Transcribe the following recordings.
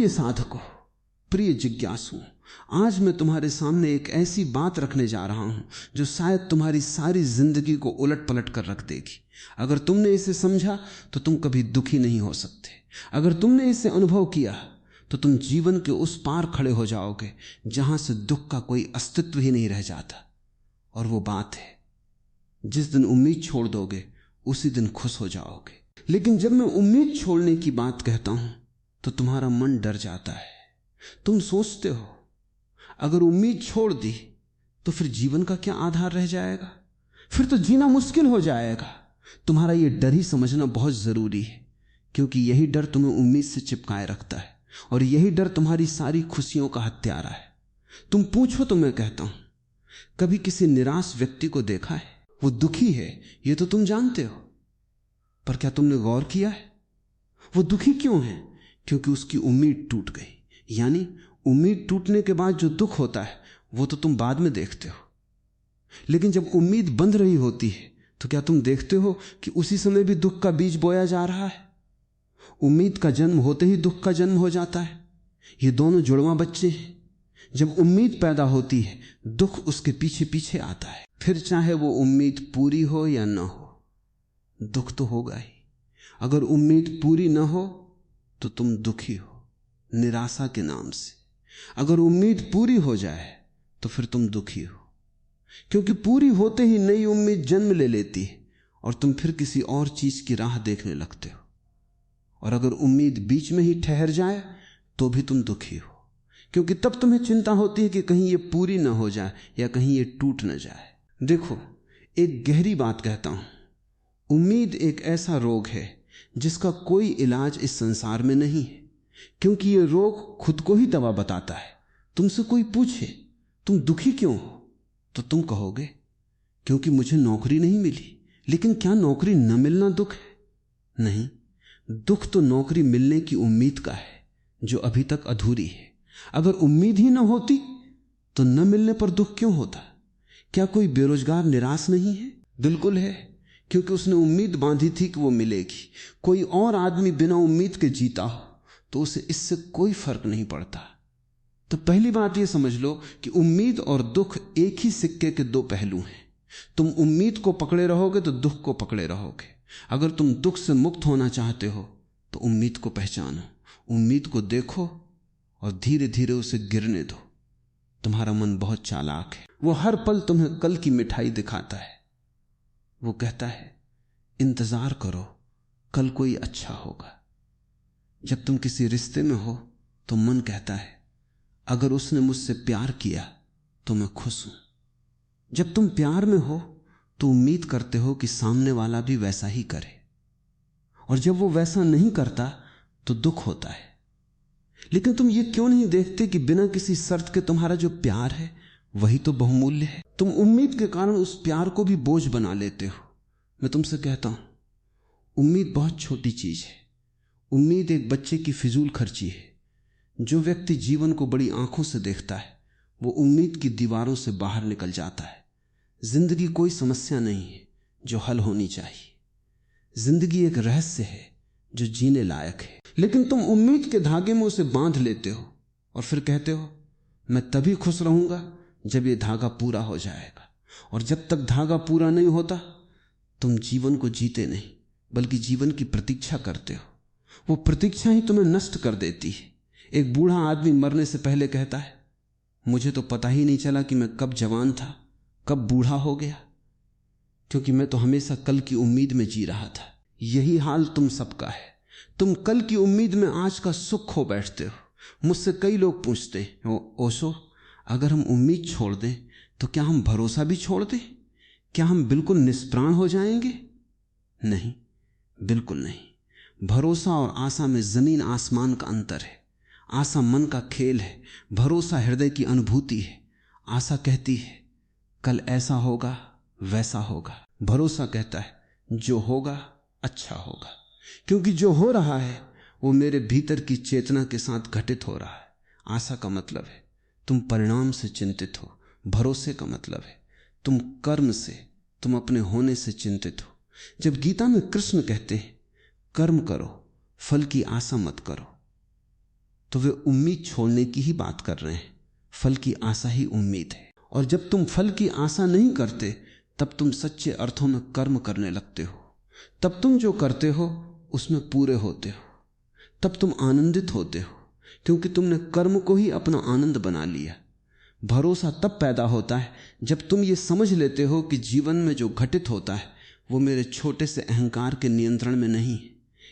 प्रिय साधकों, प्रिय जिज्ञासुओं, आज मैं तुम्हारे सामने एक ऐसी बात रखने जा रहा हूं जो शायद तुम्हारी सारी जिंदगी को उलट पलट कर रख देगी। अगर तुमने इसे समझा तो तुम कभी दुखी नहीं हो सकते। अगर तुमने इसे अनुभव किया तो तुम जीवन के उस पार खड़े हो जाओगे जहां से दुख का कोई अस्तित्व ही नहीं रह जाता। और वो बात है, जिस दिन उम्मीद छोड़ दोगे उसी दिन खुश हो जाओगे। लेकिन जब मैं उम्मीद छोड़ने की बात कहता हूं तो तुम्हारा मन डर जाता है। तुम सोचते हो अगर उम्मीद छोड़ दी तो फिर जीवन का क्या आधार रह जाएगा, फिर तो जीना मुश्किल हो जाएगा। तुम्हारा यह डर ही समझना बहुत जरूरी है, क्योंकि यही डर तुम्हें उम्मीद से चिपकाए रखता है और यही डर तुम्हारी सारी खुशियों का हत्यारा है। तुम पूछो तो मैं कहता हूं, कभी किसी निराश व्यक्ति को देखा है? वो दुखी है ये तो तुम जानते हो, पर क्या तुमने गौर किया है वो दुखी क्यों है? क्योंकि उसकी उम्मीद टूट गई। यानी उम्मीद टूटने के बाद जो दुख होता है वो तो तुम बाद में देखते हो, लेकिन जब उम्मीद बंध रही होती है तो क्या तुम देखते हो कि उसी समय भी दुख का बीज बोया जा रहा है? उम्मीद का जन्म होते ही दुख का जन्म हो जाता है। ये दोनों जुड़वा बच्चे हैं। जब उम्मीद पैदा होती है दुख उसके पीछे पीछे आता है। फिर चाहे वो उम्मीद पूरी हो या ना हो, दुख तो होगा ही। अगर उम्मीद पूरी ना हो तो तुम दुखी हो निराशा के नाम से। अगर उम्मीद पूरी हो जाए तो फिर तुम दुखी हो, क्योंकि पूरी होते ही नई उम्मीद जन्म ले लेती है और तुम फिर किसी और चीज की राह देखने लगते हो। और अगर उम्मीद बीच में ही ठहर जाए तो भी तुम दुखी हो, क्योंकि तब तुम्हें चिंता होती है कि कहीं ये पूरी ना हो जाए या कहीं ये टूट ना जाए। देखो, एक गहरी बात कहता हूं, उम्मीद एक ऐसा रोग है जिसका कोई इलाज इस संसार में नहीं है, क्योंकि ये रोग खुद को ही दवा बताता है। तुमसे कोई पूछे तुम दुखी क्यों हो तो तुम कहोगे क्योंकि मुझे नौकरी नहीं मिली। लेकिन क्या नौकरी न मिलना दुख है? नहीं, दुख तो नौकरी मिलने की उम्मीद का है जो अभी तक अधूरी है। अगर उम्मीद ही ना होती तो न मिलने पर दुख क्यों होता? क्या कोई बेरोजगार निराश नहीं है? बिल्कुल है, क्योंकि उसने उम्मीद बांधी थी कि वो मिलेगी। कोई और आदमी बिना उम्मीद के जीता हो तो उसे इससे कोई फर्क नहीं पड़ता। तो पहली बात यह समझ लो कि उम्मीद और दुख एक ही सिक्के के दो पहलू हैं। तुम उम्मीद को पकड़े रहोगे तो दुख को पकड़े रहोगे। अगर तुम दुख से मुक्त होना चाहते हो तो उम्मीद को पहचानो, उम्मीद को देखो और धीरे धीरे उसे गिरने दो। तुम्हारा मन बहुत चालाक है, वो हर पल तुम्हें कल की मिठाई दिखाता है। वो कहता है इंतजार करो, कल कोई अच्छा होगा। जब तुम किसी रिश्ते में हो तो मन कहता है अगर उसने मुझसे प्यार किया तो मैं खुश हूं। जब तुम प्यार में हो तो उम्मीद करते हो कि सामने वाला भी वैसा ही करे, और जब वो वैसा नहीं करता तो दुख होता है। लेकिन तुम ये क्यों नहीं देखते कि बिना किसी शर्त के तुम्हारा जो प्यार है वही तो बहुमूल्य है। तुम उम्मीद के कारण उस प्यार को भी बोझ बना लेते हो। मैं तुमसे कहता हूं, उम्मीद बहुत छोटी चीज है। उम्मीद एक बच्चे की फिजूल खर्ची है। जो व्यक्ति जीवन को बड़ी आंखों से देखता है वो उम्मीद की दीवारों से बाहर निकल जाता है। जिंदगी कोई समस्या नहीं है जो हल होनी चाहिए। जिंदगी एक रहस्य है जो जीने लायक है। लेकिन तुम उम्मीद के धागे में उसे बांध लेते हो और फिर कहते हो मैं तभी खुश रहूंगा जब ये धागा पूरा हो जाएगा। और जब तक धागा पूरा नहीं होता तुम जीवन को जीते नहीं बल्कि जीवन की प्रतीक्षा करते हो। वो प्रतीक्षा ही तुम्हें नष्ट कर देती है। एक बूढ़ा आदमी मरने से पहले कहता है मुझे तो पता ही नहीं चला कि मैं कब जवान था कब बूढ़ा हो गया, क्योंकि मैं तो हमेशा कल की उम्मीद में जी रहा था। यही हाल तुम सबका है। तुम कल की उम्मीद में आज का सुख खो बैठते हो। मुझसे कई लोग पूछते हैं ओशो, अगर हम उम्मीद छोड़ दें तो क्या हम भरोसा भी छोड़ दें? क्या हम बिल्कुल निष्प्राण हो जाएंगे? नहीं, बिल्कुल नहीं। भरोसा और आशा में जमीन आसमान का अंतर है। आशा मन का खेल है, भरोसा हृदय की अनुभूति है। आशा कहती है कल ऐसा होगा वैसा होगा। भरोसा कहता है जो होगा अच्छा होगा, क्योंकि जो हो रहा है वो मेरे भीतर की चेतना के साथ घटित हो रहा है। आशा का मतलब है तुम परिणाम से चिंतित हो। भरोसे का मतलब है तुम कर्म से, तुम अपने होने से चिंतित हो। जब गीता में कृष्ण कहते हैं कर्म करो फल की आशा मत करो, तो वे उम्मीद छोड़ने की ही बात कर रहे हैं। फल की आशा ही उम्मीद है। और जब तुम फल की आशा नहीं करते तब तुम सच्चे अर्थों में कर्म करने लगते हो। तब तुम जो करते हो उसमें पूरे होते हो। तब तुम आनंदित होते हो, क्योंकि तुमने कर्म को ही अपना आनंद बना लिया। भरोसा तब पैदा होता है जब तुम ये समझ लेते हो कि जीवन में जो घटित होता है वो मेरे छोटे से अहंकार के नियंत्रण में नहीं है।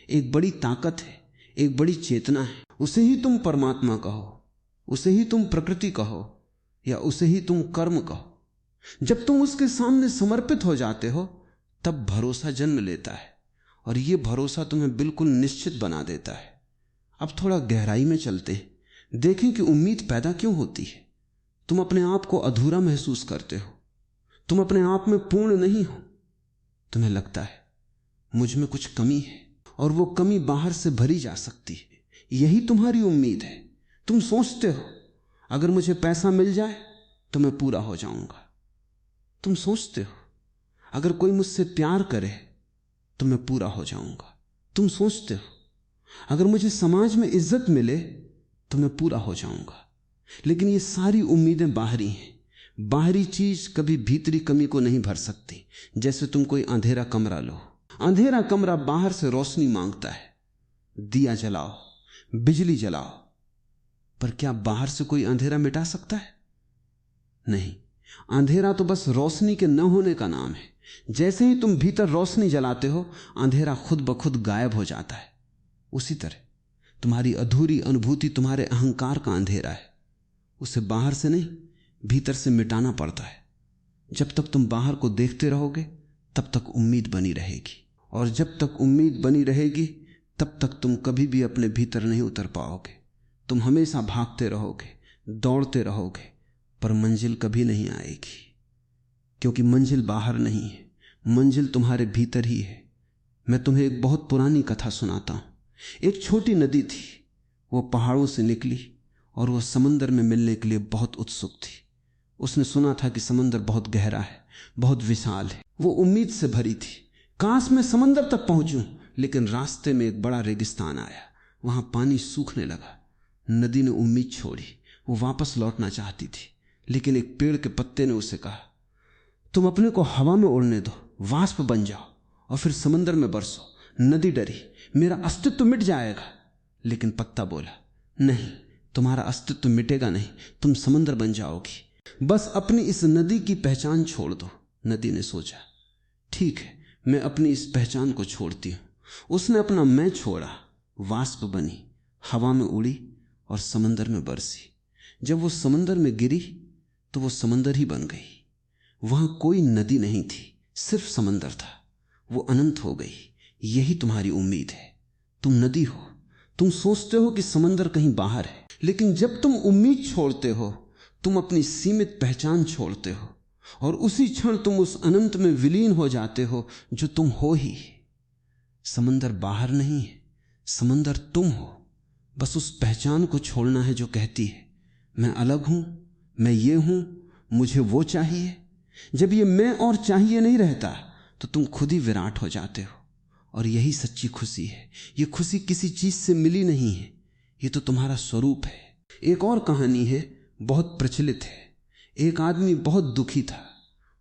एक बड़ी ताकत है, एक बड़ी चेतना है। उसे ही तुम परमात्मा कहो, उसे ही तुम प्रकृति कहो, या उसे ही तुम कर्म कहो। जब तुम उसके सामने समर्पित हो जाते हो तब भरोसा जन्म लेता है, और ये भरोसा तुम्हें बिल्कुल निश्चित बना देता है। अब थोड़ा गहराई में चलते हैं, देखें कि उम्मीद पैदा क्यों होती है। तुम अपने आप को अधूरा महसूस करते हो, तुम अपने आप में पूर्ण नहीं हो। तुम्हें लगता है मुझ में कुछ कमी है, और वो कमी बाहर से भरी जा सकती है। यही तुम्हारी उम्मीद है। तुम सोचते हो अगर मुझे पैसा मिल जाए तो मैं पूरा हो जाऊंगा। तुम सोचते हो अगर कोई मुझसे प्यार करे तो मैं पूरा हो जाऊंगा। तुम सोचते हो अगर मुझे समाज में इज्जत मिले तो मैं पूरा हो जाऊंगा। लेकिन ये सारी उम्मीदें बाहरी हैं। बाहरी चीज कभी भीतरी कमी को नहीं भर सकती। जैसे तुम कोई अंधेरा कमरा लो, अंधेरा कमरा बाहर से रोशनी मांगता है, दिया जलाओ, बिजली जलाओ, पर क्या बाहर से कोई अंधेरा मिटा सकता है? नहीं। अंधेरा तो बस रोशनी के न होने का नाम है। जैसे ही तुम भीतर रोशनी जलाते हो अंधेरा खुद ब खुद गायब हो जाता है। उसी तरह तुम्हारी अधूरी अनुभूति तुम्हारे अहंकार का अंधेरा है। उसे बाहर से नहीं भीतर से मिटाना पड़ता है। जब तक तुम बाहर को देखते रहोगे तब तक उम्मीद बनी रहेगी, और जब तक उम्मीद बनी रहेगी तब तक तुम कभी भी अपने भीतर नहीं उतर पाओगे। तुम हमेशा भागते रहोगे, दौड़ते रहोगे, पर मंजिल कभी नहीं आएगी, क्योंकि मंजिल बाहर नहीं है, मंजिल तुम्हारे भीतर ही है। मैं तुम्हें एक बहुत पुरानी कथा सुनाता हूं। एक छोटी नदी थी, वो पहाड़ों से निकली और वो समंदर में मिलने के लिए बहुत उत्सुक थी। उसने सुना था कि समंदर बहुत गहरा है, बहुत विशाल है। वो उम्मीद से भरी थी, काश मैं समंदर तक पहुंचूं। लेकिन रास्ते में एक बड़ा रेगिस्तान आया, वहां पानी सूखने लगा। नदी ने उम्मीद छोड़ी, वो वापस लौटना चाहती थी, लेकिन एक पेड़ के पत्ते ने उसे कहा, तुम अपने को हवा में उड़ने दो, वाष्प बन जाओ और फिर समंदर में बरसो। नदी डरी, मेरा अस्तित्व मिट जाएगा। लेकिन पत्ता बोला, नहीं, तुम्हारा अस्तित्व मिटेगा नहीं, तुम समंदर बन जाओगी। बस अपनी इस नदी की पहचान छोड़ दो। नदी ने सोचा, ठीक है, मैं अपनी इस पहचान को छोड़ती हूं। उसने अपना मैं छोड़ा, वाष्प बनी, हवा में उड़ी और समंदर में बरसी। जब वो समंदर में गिरी तो वो समंदर ही बन गई। वहां कोई नदी नहीं थी, सिर्फ समंदर था। वो अनंत हो गई। यही तुम्हारी उम्मीद है। तुम नदी हो, तुम सोचते हो कि समंदर कहीं बाहर है, लेकिन जब तुम उम्मीद छोड़ते हो तुम अपनी सीमित पहचान छोड़ते हो, और उसी क्षण तुम उस अनंत में विलीन हो जाते हो जो तुम हो ही। समंदर बाहर नहीं है, समंदर तुम हो। बस उस पहचान को छोड़ना है जो कहती है मैं अलग हूं, मैं ये हूं, मुझे वो चाहिए। जब ये मैं और चाहिए नहीं रहता तो तुम खुद ही विराट हो जाते हो, और यही सच्ची खुशी है। ये खुशी किसी चीज से मिली नहीं है, ये तो तुम्हारा स्वरूप है। एक और कहानी है, बहुत प्रचलित है। एक आदमी बहुत दुखी था।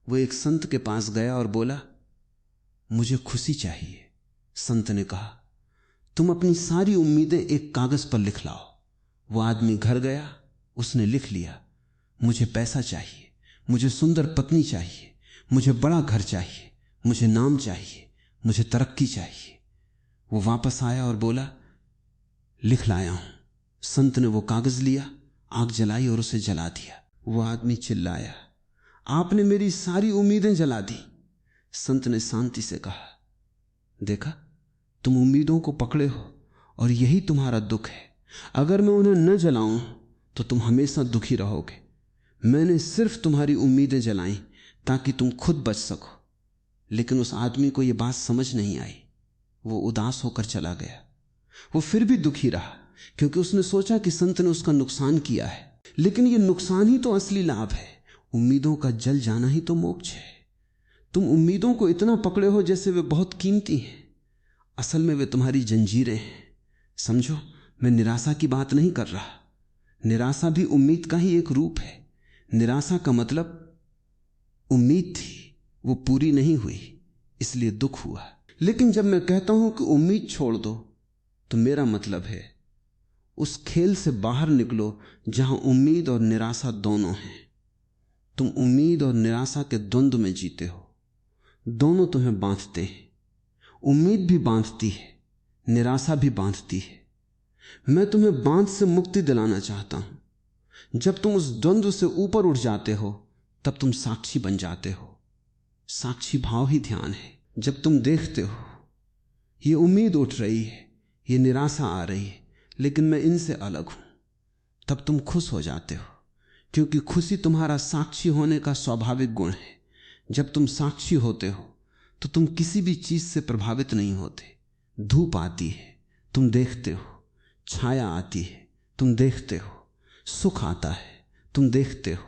वो एक संत के पास गया और बोला, मुझे खुशी चाहिए। संत ने कहा, तुम अपनी सारी उम्मीदें एक कागज पर लिख लाओ। वो आदमी घर गया, उसने लिख लिया, मुझे पैसा चाहिए, मुझे सुंदर पत्नी चाहिए, मुझे बड़ा घर चाहिए, मुझे नाम चाहिए, मुझे तरक्की चाहिए। वो वापस आया और बोला, लिख लाया हूं। संत ने वो कागज लिया, आग जलाई और उसे जला दिया। वो आदमी चिल्लाया, आपने मेरी सारी उम्मीदें जला दी। संत ने शांति से कहा, देखा, तुम उम्मीदों को पकड़े हो और यही तुम्हारा दुख है। अगर मैं उन्हें न जलाऊं तो तुम हमेशा दुखी रहोगे। मैंने सिर्फ तुम्हारी उम्मीदें जलाई ताकि तुम खुद बच सको। लेकिन उस आदमी को यह बात समझ नहीं आई। वो उदास होकर चला गया। वो फिर भी दुखी रहा, क्योंकि उसने सोचा कि संत ने उसका नुकसान किया है। लेकिन ये नुकसान ही तो असली लाभ है। उम्मीदों का जल जाना ही तो मोक्ष है। तुम उम्मीदों को इतना पकड़े हो जैसे वे बहुत कीमती हैं। असल में वे तुम्हारी जंजीरें हैं। समझो, मैं निराशा की बात नहीं कर रहा। निराशा भी उम्मीद का ही एक रूप है। निराशा का मतलब उम्मीद थी, वो पूरी नहीं हुई, इसलिए दुख हुआ। लेकिन जब मैं कहता हूं कि उम्मीद छोड़ दो, तो मेरा मतलब है उस खेल से बाहर निकलो जहां उम्मीद और निराशा दोनों हैं। तुम उम्मीद और निराशा के द्वंद्व में जीते हो। दोनों तुम्हें बांधते हैं। उम्मीद भी बांधती है, निराशा भी बांधती है। मैं तुम्हें बांध से मुक्ति दिलाना चाहता हूं। जब तुम उस द्वंद्व से ऊपर उठ जाते हो, तब तुम साक्षी बन जाते हो। साक्षी भाव ही ध्यान है। जब तुम देखते हो ये उम्मीद उठ रही है, ये निराशा आ रही है, लेकिन मैं इनसे अलग हूं, तब तुम खुश हो जाते हो, क्योंकि खुशी तुम्हारा साक्षी होने का स्वाभाविक गुण है। जब तुम साक्षी होते हो तो तुम किसी भी चीज से प्रभावित नहीं होते। धूप आती है, तुम देखते हो। छाया आती है, तुम देखते हो। सुख आता है, तुम देखते हो।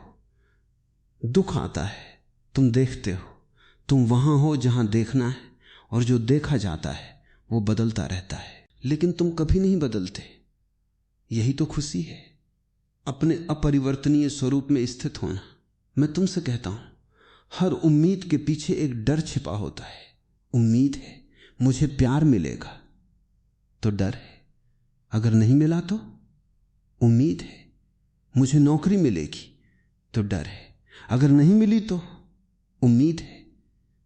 दुख आता है, तुम देखते हो। तुम वहां हो जहां देखना है, और जो देखा जाता है वो बदलता रहता है, लेकिन तुम कभी नहीं बदलते। यही तो खुशी है, अपने अपरिवर्तनीय स्वरूप में स्थित होना। मैं तुमसे कहता हूं, हर उम्मीद के पीछे एक डर छिपा होता है। उम्मीद है मुझे प्यार मिलेगा, तो डर है अगर नहीं मिला तो। उम्मीद है मुझे नौकरी मिलेगी, तो डर है अगर नहीं मिली तो। उम्मीद है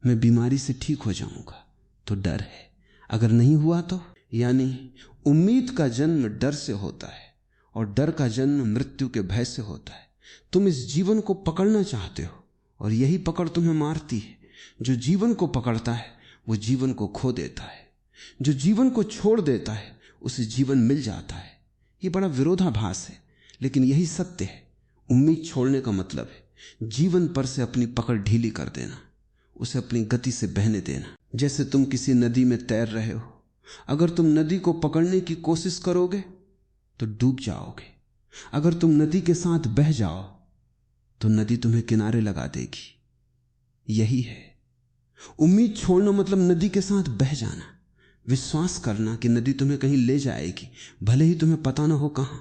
मैं बीमारी से ठीक हो जाऊंगा, तो डर है अगर नहीं हुआ तो। यानी उम्मीद का जन्म डर से होता है, और डर का जन्म मृत्यु के भय से होता है। तुम इस जीवन को पकड़ना चाहते हो, और यही पकड़ तुम्हें मारती है। जो जीवन को पकड़ता है वो जीवन को खो देता है। जो जीवन को छोड़ देता है उसे जीवन मिल जाता है। ये बड़ा विरोधाभास है, लेकिन यही सत्य है। उम्मीद छोड़ने का मतलब है जीवन पर से अपनी पकड़ ढीली कर देना, उसे अपनी गति से बहने देना। जैसे तुम किसी नदी में तैर रहे हो, अगर तुम नदी को पकड़ने की कोशिश करोगे तो डूब जाओगे। अगर तुम नदी के साथ बह जाओ तो नदी तुम्हें किनारे लगा देगी। यही है उम्मीद छोड़ना, मतलब नदी के साथ बह जाना, विश्वास करना कि नदी तुम्हें कहीं ले जाएगी, भले ही तुम्हें पता ना हो कहां,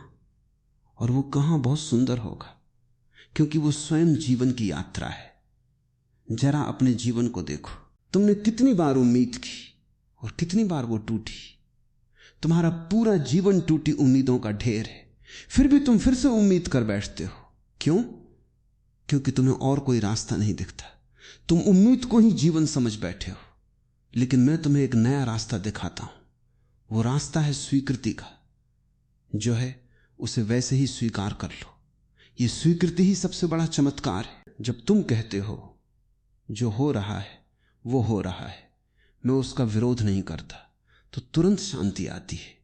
और वो कहां बहुत सुंदर होगा, क्योंकि वो स्वयं जीवन की यात्रा है। जरा अपने जीवन को देखो, तुमने कितनी बार उम्मीद की और कितनी बार वो टूटी। तुम्हारा पूरा जीवन टूटी उम्मीदों का ढेर है, फिर भी तुम फिर से उम्मीद कर बैठते हो। क्यों? क्योंकि तुम्हें और कोई रास्ता नहीं दिखता। तुम उम्मीद को ही जीवन समझ बैठे हो। लेकिन मैं तुम्हें एक नया रास्ता दिखाता हूं। वो रास्ता है स्वीकृति का। जो है उसे वैसे ही स्वीकार कर लो। ये स्वीकृति ही सबसे बड़ा चमत्कार है। जब तुम कहते हो जो हो रहा है वो हो रहा है, मैं उसका विरोध नहीं करता, तो तुरंत शांति आती है।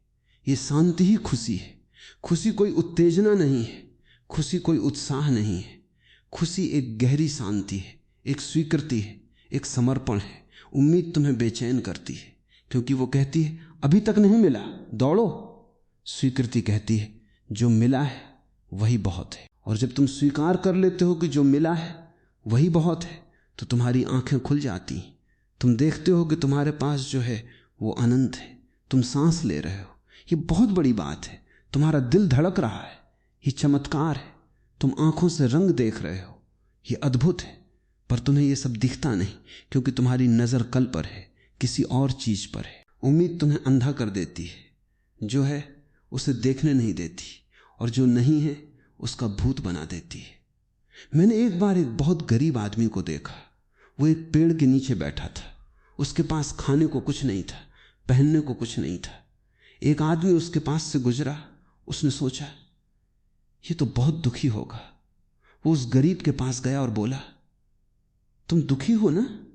ये शांति ही खुशी है। खुशी कोई उत्तेजना नहीं है, खुशी कोई उत्साह नहीं है। खुशी एक गहरी शांति है, एक स्वीकृति है, एक समर्पण है। उम्मीद तुम्हें बेचैन करती है, क्योंकि वो कहती है अभी तक नहीं मिला, दौड़ो। स्वीकृति कहती है जो मिला है वही बहुत है। और जब तुम स्वीकार कर लेते हो कि जो मिला है वही बहुत है, तो तुम्हारी आंखें खुल जाती। तुम देखते हो कि तुम्हारे पास जो है वो अनंत है। तुम सांस ले रहे हो, ये बहुत बड़ी बात है। तुम्हारा दिल धड़क रहा है, ये चमत्कार है। तुम आंखों से रंग देख रहे हो, ये अद्भुत है। पर तुम्हें ये सब दिखता नहीं, क्योंकि तुम्हारी नजर कल पर है, किसी और चीज पर है। उम्मीद तुम्हें अंधा कर देती है, जो है उसे देखने नहीं देती, और जो नहीं है उसका भूत बना देती है। मैंने एक बार एक बहुत गरीब आदमी को देखा। वो एक पेड़ के नीचे बैठा था। उसके पास खाने को कुछ नहीं था, पहनने को कुछ नहीं था। एक आदमी उसके पास से गुजरा। उसने सोचा ये तो बहुत दुखी होगा। वो उस गरीब के पास गया और बोला, तुम दुखी हो ना?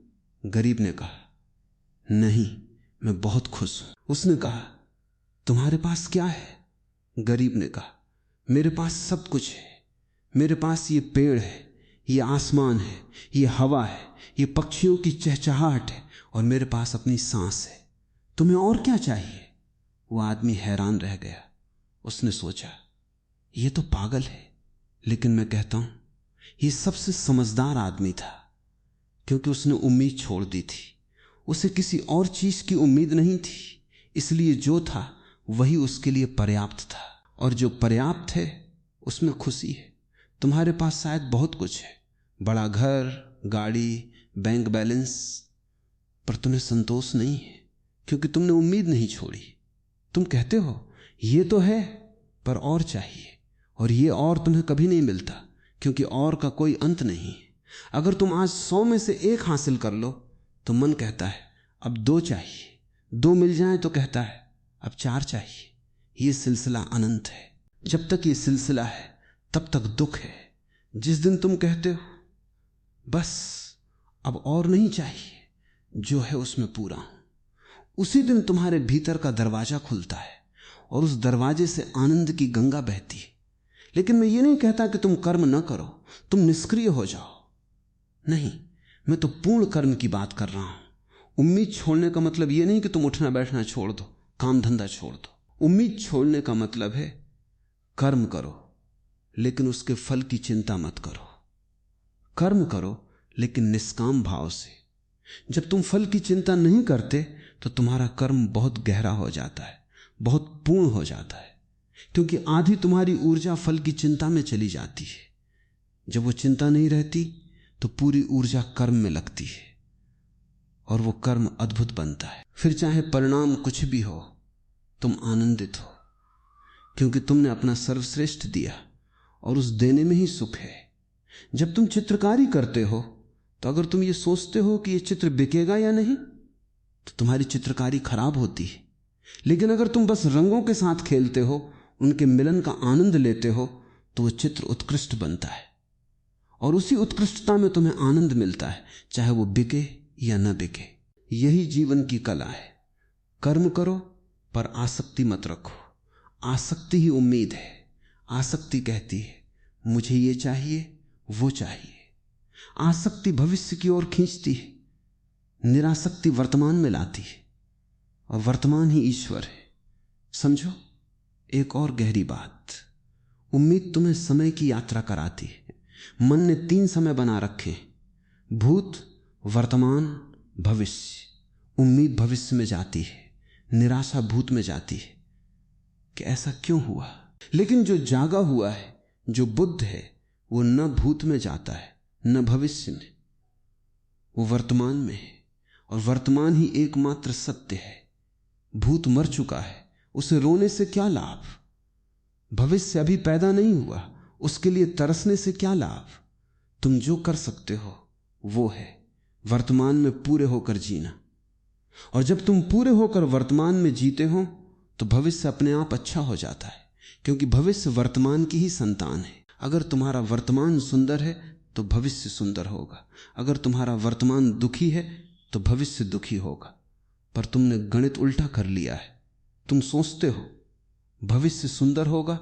गरीब ने कहा, नहीं, मैं बहुत खुश हूं। उसने कहा, तुम्हारे पास क्या है? गरीब ने कहा, मेरे पास सब कुछ है। मेरे पास ये पेड़ है, ये आसमान है, ये हवा है, ये पक्षियों की चहचहाहट है, और मेरे पास अपनी सांस है। तुम्हें और क्या चाहिए? वो आदमी हैरान रह गया। उसने सोचा ये तो पागल है, लेकिन मैं कहता हूं ये सबसे समझदार आदमी था, क्योंकि उसने उम्मीद छोड़ दी थी। उसे किसी और चीज की उम्मीद नहीं थी, इसलिए जो था वही उसके लिए पर्याप्त था। और जो पर्याप्त है उसमें खुशी है। तुम्हारे पास शायद बहुत कुछ है, बड़ा घर, गाड़ी, बैंक बैलेंस, पर तुम्हें संतोष नहीं है क्योंकि तुमने उम्मीद नहीं छोड़ी। तुम कहते हो ये तो है पर और चाहिए, और ये और तुम्हें कभी नहीं मिलता क्योंकि और का कोई अंत नहीं। अगर तुम आज 100 में से 1 हासिल कर लो तो मन कहता है अब 2 चाहिए, 2 मिल जाए तो कहता है अब 4 चाहिए। ये सिलसिला अनंत है। जब तक ये सिलसिला है तब तक दुख है। जिस दिन तुम कहते हो बस अब और नहीं चाहिए, जो है उसमें पूरा हूं, उसी दिन तुम्हारे भीतर का दरवाजा खुलता है और उस दरवाजे से आनंद की गंगा बहती है। लेकिन मैं ये नहीं कहता कि तुम कर्म न करो, तुम निष्क्रिय हो जाओ। नहीं, मैं तो पूर्ण कर्म की बात कर रहा हूं। उम्मीद छोड़ने का मतलब ये नहीं कि तुम उठना बैठना छोड़ दो, काम धंधा छोड़ दो। उम्मीद छोड़ने का मतलब है कर्म करो लेकिन उसके फल की चिंता मत करो। कर्म करो लेकिन निष्काम भाव से। जब तुम फल की चिंता नहीं करते तो तुम्हारा कर्म बहुत गहरा हो जाता है, बहुत पूर्ण हो जाता है, क्योंकि आधी तुम्हारी ऊर्जा फल की चिंता में चली जाती है। जब वो चिंता नहीं रहती तो पूरी ऊर्जा कर्म में लगती है और वो कर्म अद्भुत बनता है। फिर चाहे परिणाम कुछ भी हो, तुम आनंदित हो क्योंकि तुमने अपना सर्वश्रेष्ठ दिया और उस देने में ही सुख है। जब तुम चित्रकारी करते हो तो अगर तुम ये सोचते हो कि ये चित्र बिकेगा या नहीं तो तुम्हारी चित्रकारी खराब होती है। लेकिन अगर तुम बस रंगों के साथ खेलते हो, उनके मिलन का आनंद लेते हो, तो वो चित्र उत्कृष्ट बनता है और उसी उत्कृष्टता में तुम्हें आनंद मिलता है, चाहे वो बिके या न बिके। यही जीवन की कला है। कर्म करो पर आसक्ति मत रखो। आसक्ति ही उम्मीद है। आसक्ति कहती है मुझे ये चाहिए, वो चाहिए। आसक्ति भविष्य की ओर खींचती है, निरासक्ति वर्तमान में लाती है और वर्तमान ही ईश्वर है। समझो एक और गहरी बात, उम्मीद तुम्हें समय की यात्रा कराती है। मन ने 3 समय बना रखे, भूत, वर्तमान, भविष्य। उम्मीद भविष्य में जाती है, निराशा भूत में जाती है कि ऐसा क्यों हुआ। लेकिन जो जागा हुआ है, जो बुद्ध है, वो न भूत में जाता है न भविष्य में, वो वर्तमान में है और वर्तमान ही एकमात्र सत्य है। भूत मर चुका है, उसे रोने से क्या लाभ। भविष्य अभी पैदा नहीं हुआ, उसके लिए तरसने से क्या लाभ। तुम जो कर सकते हो वो है वर्तमान में पूरे होकर जीना। और जब तुम पूरे होकर वर्तमान में जीते हो तो भविष्य अपने आप अच्छा हो जाता है, क्योंकि भविष्य वर्तमान की ही संतान है। अगर तुम्हारा वर्तमान सुंदर है तो भविष्य सुंदर होगा। अगर तुम्हारा वर्तमान दुखी है तो भविष्य दुखी होगा। पर तुमने गणित उल्टा कर लिया है। तुम सोचते हो भविष्य सुंदर होगा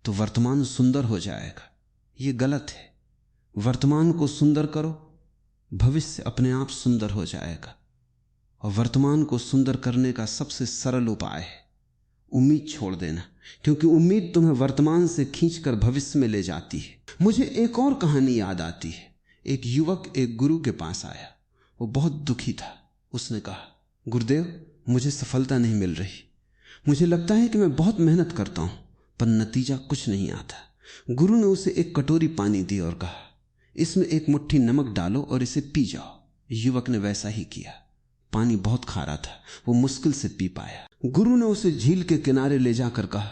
तो वर्तमान सुंदर हो जाएगा। ये गलत है। वर्तमान को सुंदर करो, भविष्य अपने आप सुंदर हो जाएगा। और वर्तमान को सुंदर करने का सबसे सरल उपाय है उम्मीद छोड़ देना, क्योंकि उम्मीद तुम्हें वर्तमान से खींचकर भविष्य में ले जाती है। मुझे एक और कहानी याद आती है। एक युवक एक गुरु के पास आया, वो बहुत दुखी था। उसने कहा, गुरुदेव, मुझे सफलता नहीं मिल रही। मुझे लगता है कि मैं बहुत मेहनत करता हूं पर नतीजा कुछ नहीं आता। गुरु ने उसे एक कटोरी पानी दी और कहा, इसमें एक मुट्ठी नमक डालो और इसे पी जाओ। युवक ने वैसा ही किया। पानी बहुत खारा था, वो मुश्किल से पी पाया। गुरु ने उसे झील के किनारे ले जाकर कहा,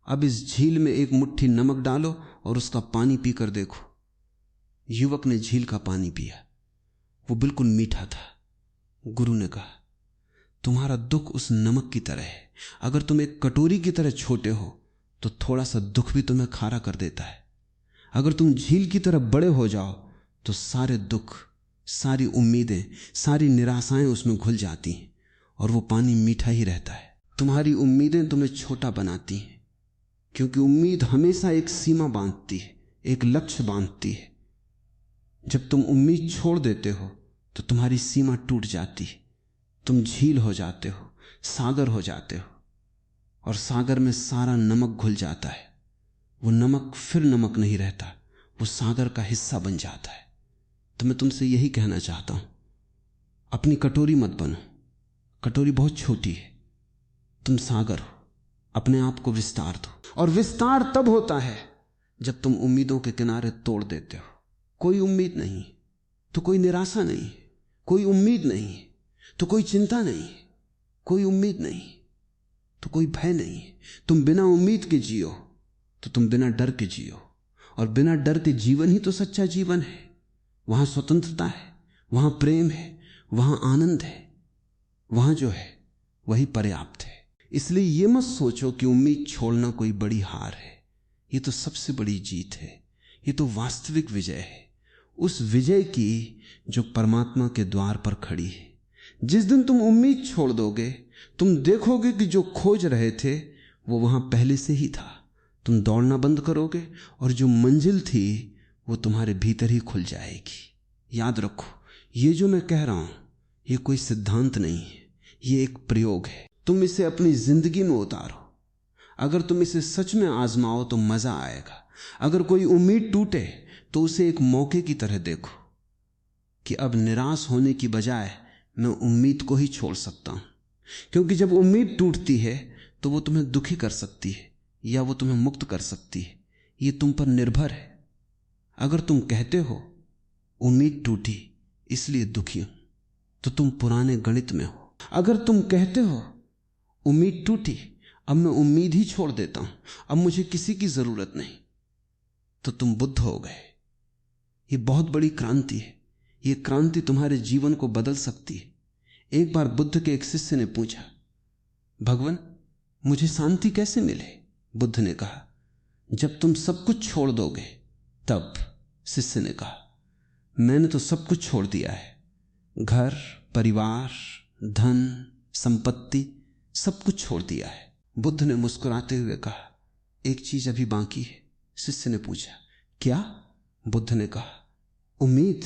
अब इस झील में एक मुट्ठी नमक डालो और उसका पानी पीकर देखो। युवक ने झील का पानी पिया, वो बिल्कुल मीठा था। गुरु ने कहा, तुम्हारा दुख उस नमक की तरह है। अगर तुम एक कटोरी की तरह छोटे हो तो थोड़ा सा दुख भी तुम्हें खारा कर देता है। अगर तुम झील की तरह बड़े हो जाओ तो सारे दुख, सारी उम्मीदें, सारी निराशाएं उसमें घुल जाती हैं और वो पानी मीठा ही रहता है। तुम्हारी उम्मीदें तुम्हें छोटा बनाती हैं, क्योंकि उम्मीद हमेशा एक सीमा बांधती है, एक लक्ष्य बांधती है। जब तुम उम्मीद छोड़ देते हो तो तुम्हारी सीमा टूट जाती है। तुम झील हो जाते हो, सागर हो जाते हो, और सागर में सारा नमक घुल जाता है। वो नमक फिर नमक नहीं रहता, वो सागर का हिस्सा बन जाता है। तो मैं तुमसे यही कहना चाहता हूं, अपनी कटोरी मत बनो। कटोरी बहुत छोटी है, तुम सागर हो। अपने आप को विस्तार दो। और विस्तार तब होता है जब तुम उम्मीदों के किनारे तोड़ देते हो। कोई उम्मीद नहीं तो कोई निराशा नहीं, कोई उम्मीद नहीं तो कोई चिंता नहीं, कोई उम्मीद नहीं तो कोई भय नहीं। तुम बिना उम्मीद के जियो तो तुम बिना डर के जियो, और बिना डर के जीवन ही तो सच्चा जीवन है। वहां स्वतंत्रता है, वहां प्रेम है, वहां आनंद है, वहां जो है वही पर्याप्त है। इसलिए यह मत सोचो कि उम्मीद छोड़ना कोई बड़ी हार है। यह तो सबसे बड़ी जीत है, यह तो वास्तविक विजय है, उस विजय की जो परमात्मा के द्वार पर खड़ी है। जिस दिन तुम उम्मीद छोड़ दोगे, तुम देखोगे कि जो खोज रहे थे वो वहां पहले से ही था। तुम दौड़ना बंद करोगे और जो मंजिल थी वो तुम्हारे भीतर ही खुल जाएगी। याद रखो, ये जो मैं कह रहा हूं ये कोई सिद्धांत नहीं है, ये एक प्रयोग है। तुम इसे अपनी जिंदगी में उतारो। अगर तुम इसे सच में आजमाओ तो मजा आएगा। अगर कोई उम्मीद टूटे तो उसे एक मौके की तरह देखो कि अब निराश होने की बजाय मैं उम्मीद को ही छोड़ सकता हूं। क्योंकि जब उम्मीद टूटती है तो वो तुम्हें दुखी कर सकती है या वो तुम्हें मुक्त कर सकती है, ये तुम पर निर्भर है। अगर तुम कहते हो उम्मीद टूटी इसलिए दुखी हूं तो तुम पुराने गणित में हो। अगर तुम कहते हो उम्मीद टूटी, अब मैं उम्मीद ही छोड़ देता हूं, अब मुझे किसी की जरूरत नहीं, तो तुम बुद्ध हो गए। ये बहुत बड़ी क्रांति है। ये क्रांति तुम्हारे जीवन को बदल सकती है। एक बार बुद्ध के एक शिष्य ने पूछा, भगवान मुझे शांति कैसे मिले? बुद्ध ने कहा, जब तुम सब कुछ छोड़ दोगे तब। शिष्य ने कहा, मैंने तो सब कुछ छोड़ दिया है, घर, परिवार, धन, संपत्ति, सब कुछ छोड़ दिया है। बुद्ध ने मुस्कुराते हुए कहा, एक चीज अभी बाकी है। शिष्य ने पूछा, क्या? बुद्ध ने कहा, उम्मीद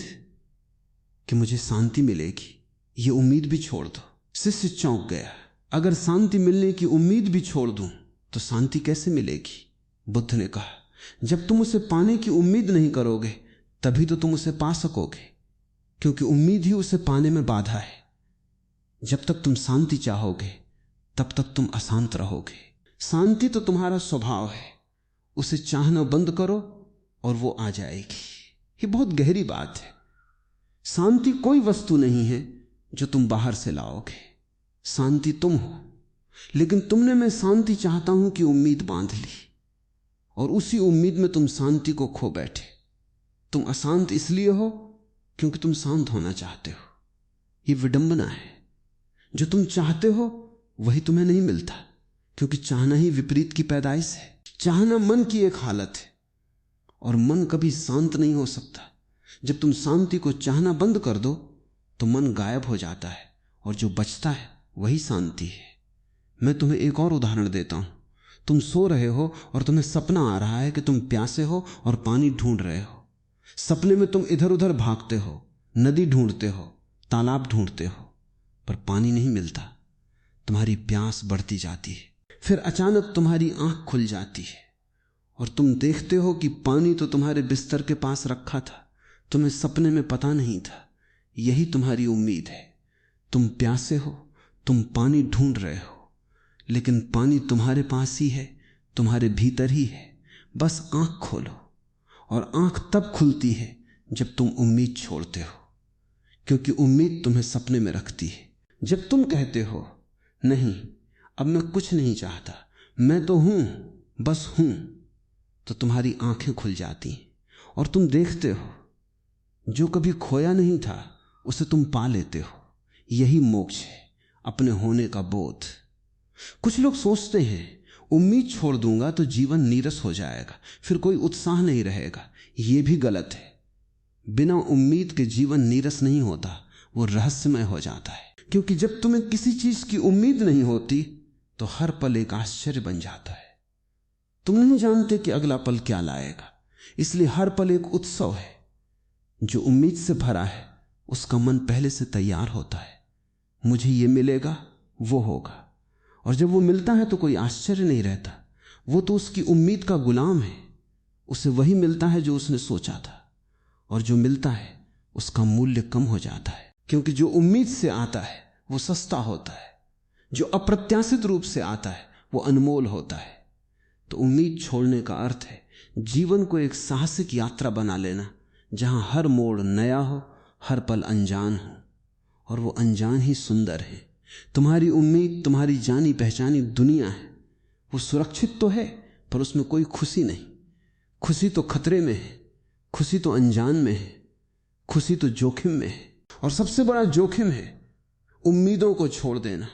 कि मुझे शांति मिलेगी। ये उम्मीद भी छोड़ दो। शिष्य चौंक गया। अगर शांति मिलने की उम्मीद भी छोड़ दूं तो शांति कैसे मिलेगी? बुद्ध ने कहा, जब तुम उसे पाने की उम्मीद नहीं करोगे तभी तो तुम उसे पा सकोगे, क्योंकि उम्मीद ही उसे पाने में बाधा है। जब तक तुम शांति चाहोगे तब तक तुम अशांत रहोगे। शांति तो तुम्हारा स्वभाव है, उसे चाहना बंद करो और वो आ जाएगी। ये बहुत गहरी बात है। शांति कोई वस्तु नहीं है जो तुम बाहर से लाओगे, शांति तुम हो। लेकिन तुमने मैं शांति चाहता हूं कि उम्मीद बांध ली, और उसी उम्मीद में तुम शांति को खो बैठे। तुम अशांत इसलिए हो क्योंकि तुम शांत होना चाहते हो। ये विडंबना है। जो तुम चाहते हो वही तुम्हें नहीं मिलता, क्योंकि चाहना ही विपरीत की पैदाइश है। चाहना मन की एक हालत है और मन कभी शांत नहीं हो सकता। जब तुम शांति को चाहना बंद कर दो तो मन गायब हो जाता है और जो बचता है वही शांति है। मैं तुम्हें एक और उदाहरण देता हूं। तुम सो रहे हो और तुम्हें सपना आ रहा है कि तुम प्यासे हो और पानी ढूंढ रहे हो। सपने में तुम इधर उधर भागते हो, नदी ढूंढते हो, तालाब ढूंढते हो, पर पानी नहीं मिलता। तुम्हारी प्यास बढ़ती जाती है। फिर अचानक तुम्हारी आंख खुल जाती है और तुम देखते हो कि पानी तो तुम्हारे बिस्तर के पास रखा था, तुम्हें सपने में पता नहीं था। यही तुम्हारी उम्मीद है। तुम प्यासे हो, तुम पानी ढूंढ रहे हो, लेकिन पानी तुम्हारे पास ही है, तुम्हारे भीतर ही है। बस आंख खोलो, और आंख तब खुलती है जब तुम उम्मीद छोड़ते हो, क्योंकि उम्मीद तुम्हें सपने में रखती है। जब तुम कहते हो नहीं अब मैं कुछ नहीं चाहता, मैं तो हूं, बस हूं, तो तुम्हारी आंखें खुल जाती हैं और तुम देखते हो जो कभी खोया नहीं था उसे तुम पा लेते हो। यही मोक्ष है, अपने होने का बोध। कुछ लोग सोचते हैं उम्मीद छोड़ दूंगा तो जीवन नीरस हो जाएगा, फिर कोई उत्साह नहीं रहेगा। यह भी गलत है। बिना उम्मीद के जीवन नीरस नहीं होता, वो रहस्यमय हो जाता है। क्योंकि जब तुम्हें किसी चीज की उम्मीद नहीं होती तो हर पल एक आश्चर्य बन जाता है। तुम नहीं जानते कि अगला पल क्या लाएगा, इसलिए हर पल एक उत्सव है। जो उम्मीद से भरा है उसका मन पहले से तैयार होता है, मुझे ये मिलेगा, वो होगा। और जब वो मिलता है तो कोई आश्चर्य नहीं रहता। वो तो उसकी उम्मीद का गुलाम है। उसे वही मिलता है जो उसने सोचा था, और जो मिलता है उसका मूल्य कम हो जाता है, क्योंकि जो उम्मीद से आता है वो सस्ता होता है, जो अप्रत्याशित रूप से आता है वो अनमोल होता है। तो उम्मीद छोड़ने का अर्थ है जीवन को एक साहसिक यात्रा बना लेना, जहां हर मोड़ नया हो, हर पल अनजान हो, और वो अनजान ही सुंदर है। तुम्हारी उम्मीद तुम्हारी जानी पहचानी दुनिया है। वो सुरक्षित तो है पर उसमें कोई खुशी नहीं। खुशी तो खतरे में है, खुशी तो अनजान में है, खुशी तो जोखिम में है। और सबसे बड़ा जोखिम है उम्मीदों को छोड़ देना,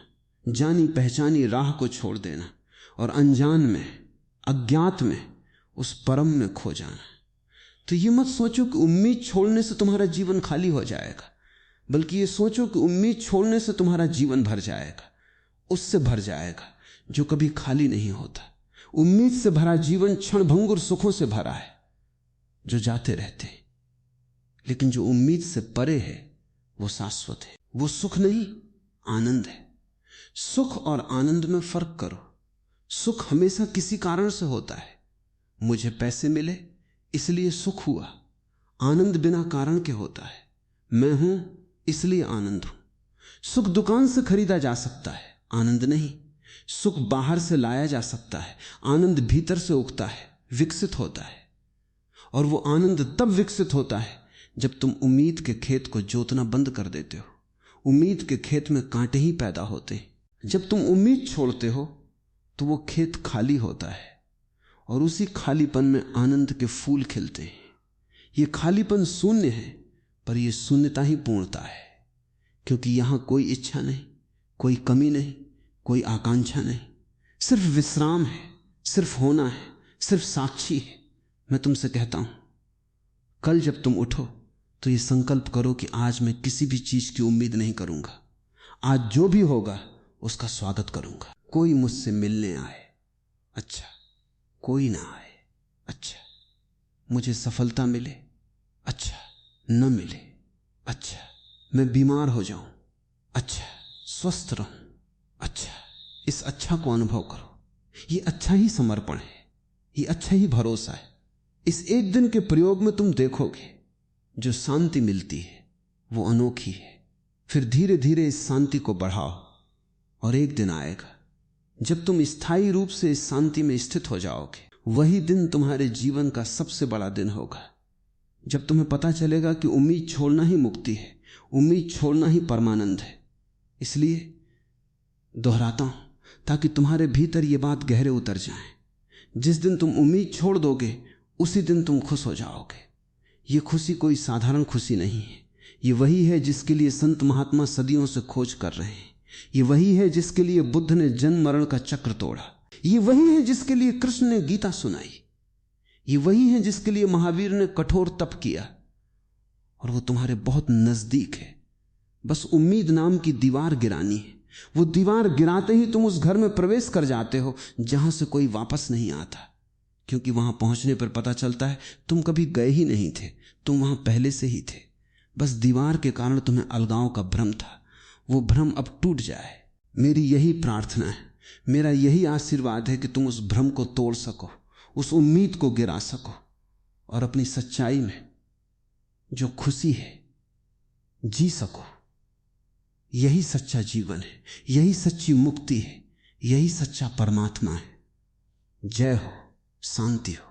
जानी पहचानी राह को छोड़ देना, और अनजान में, अज्ञात में, उस परम में खो जाना। तो ये मत सोचो कि उम्मीद छोड़ने से तुम्हारा जीवन खाली हो जाएगा, बल्कि ये सोचो कि उम्मीद छोड़ने से तुम्हारा जीवन भर जाएगा, उससे भर जाएगा जो कभी खाली नहीं होता। उम्मीद से भरा जीवन क्षणभंगुर सुखों से भरा है जो जाते रहते हैं, लेकिन जो उम्मीद से परे है वो शाश्वत है। वो सुख नहीं, आनंद है। सुख और आनंद में फर्क करो। सुख हमेशा किसी कारण से होता है। मुझे पैसे मिले इसलिए सुख हुआ। आनंद बिना कारण के होता है। मैं हूं इसलिए आनंद हूं। सुख दुकान से खरीदा जा सकता है, आनंद नहीं। सुख बाहर से लाया जा सकता है, आनंद भीतर से उगता है, विकसित होता है। और वो आनंद तब विकसित होता है जब तुम उम्मीद के खेत को जोतना बंद कर देते हो। उम्मीद के खेत में कांटे ही पैदा होते हैं। जब तुम उम्मीद छोड़ते हो तो वो खेत खाली होता है, और उसी खालीपन में आनंद के फूल खिलते हैं। ये खालीपन शून्य है, पर यह शून्यता ही पूर्णता है, क्योंकि यहां कोई इच्छा नहीं, कोई कमी नहीं, कोई आकांक्षा नहीं। सिर्फ विश्राम है, सिर्फ होना है, सिर्फ साक्षी है। मैं तुमसे कहता हूं, कल जब तुम उठो तो ये संकल्प करो कि आज मैं किसी भी चीज की उम्मीद नहीं करूंगा। आज जो भी होगा उसका स्वागत करूंगा। कोई मुझसे मिलने आए, अच्छा, कोई ना आए, अच्छा, मुझे सफलता मिले, अच्छा, न मिले, अच्छा, मैं बीमार हो जाऊं, अच्छा, स्वस्थ रहूं, अच्छा, इस अच्छा को अनुभव करो। ये अच्छा ही समर्पण है, ये अच्छा ही भरोसा है। इस एक दिन के प्रयोग में तुम देखोगे जो शांति मिलती है वो अनोखी है। फिर धीरे धीरे इस शांति को बढ़ाओ, और एक दिन आएगा जब तुम स्थायी रूप से इस शांति में स्थित हो जाओगे। वही दिन तुम्हारे जीवन का सबसे बड़ा दिन होगा, जब तुम्हें पता चलेगा कि उम्मीद छोड़ना ही मुक्ति है, उम्मीद छोड़ना ही परमानंद है। इसलिए दोहराता हूं ताकि तुम्हारे भीतर ये बात गहरे उतर जाए। जिस दिन तुम उम्मीद छोड़ दोगे उसी दिन तुम खुश हो जाओगे। ये खुशी कोई साधारण खुशी नहीं है। ये वही है जिसके लिए संत महात्मा सदियों से खोज कर रहे हैं। ये वही है जिसके लिए बुद्ध ने जन्म मरण का चक्र तोड़ा। ये वही है जिसके लिए कृष्ण ने गीता सुनाई। ये वही है जिसके लिए महावीर ने कठोर तप किया। और वो तुम्हारे बहुत नजदीक है। बस उम्मीद नाम की दीवार गिरानी है। वो दीवार गिराते ही तुम उस घर में प्रवेश कर जाते हो जहां से कोई वापस नहीं आता, क्योंकि वहां पहुंचने पर पता चलता है तुम कभी गए ही नहीं थे, तुम वहां पहले से ही थे। बस दीवार के कारण तुम्हें अलगाव का भ्रम था, वो भ्रम अब टूट जाए। मेरी यही प्रार्थना है, मेरा यही आशीर्वाद है कि तुम उस भ्रम को तोड़ सको, उस उम्मीद को गिरा सको, और अपनी सच्चाई में जो खुशी है जी सको। यही सच्चा जीवन है, यही सच्ची मुक्ति है, यही सच्चा परमात्मा है। जय हो, शांति हो।